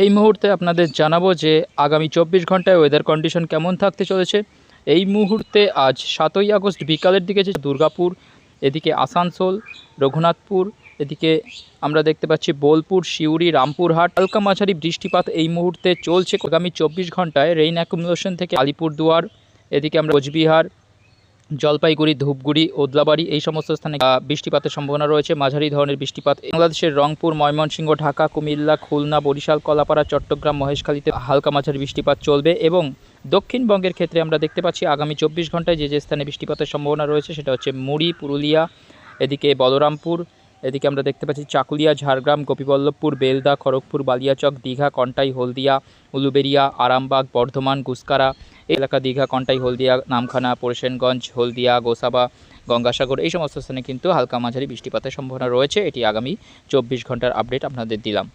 এই মুহূর্তে আপনাদের জানাবো যে আগামী 24 ঘন্টায় ওয়েদার কন্ডিশন কেমন থাকতে চলেছে। এই মুহূর্তে আজ 7ই আগস্ট বিকালের দিকে যে দুর্গাপুর, এদিকে আসানসোল, রঘুনাথপুর, এদিকে আমরা দেখতে পাচ্ছি বোলপুর, সিউড়ি, রামপুরহাট হালকা মাঝারি বৃষ্টিপাত এই মুহূর্তে চলছে। আগামী 24 ঘন্টায় রেইন অ্যাকুমুলেশন থেকে আলিপুরদুয়ার, এদিকে আমরা কোচবিহার, জলপাইগুড়ি, ধূপগুড়ি, ওদলাবাড়ি এই সমস্ত স্থানে বৃষ্টিপাতের সম্ভাবনা রয়েছে। মাঝারি ধরনের বৃষ্টিপাত বাংলাদেশের রংপুর, ময়মনসিংহ, ঢাকা, কুমিল্লা, খুলনা, বরিশাল, কলাপাড়া, চট্টগ্রাম, মহেশখালীতে হালকা মাঝারি বৃষ্টিপাত চলবে। এবং দক্ষিণবঙ্গের ক্ষেত্রে আমরা দেখতে পাচ্ছি আগামী 24 ঘন্টায় যে স্থানে বৃষ্টিপাতের সম্ভাবনা রয়েছে সেটা হচ্ছে মুড়ি, পুরুলিয়া, এদিকে বলরামপুর, এদিকে আমরা দেখতে পাচ্ছি চাকুলিয়া, ঝাড়গ্রাম, গোপীবল্লভপুর, বেলদা, খড়গপুর, বালিয়াচক, দীঘা, কন্টাই, হলদিয়া, উলুবেড়িয়া, আরামবাগ, বর্ধমান, গুসকারা এই এলাকা, দীঘা, কন্টাই, হলদিয়া, নামখানা, পরেশগঞ্জ, হলদিয়া, গোসাবা, গঙ্গাসাগর এই সমস্ত স্থানে কিন্তু হালকা মাঝারি বৃষ্টিপাতের সম্ভাবনা রয়েছে। এটি আগামী 24 ঘন্টার আপডেট আপনাদের দিলাম।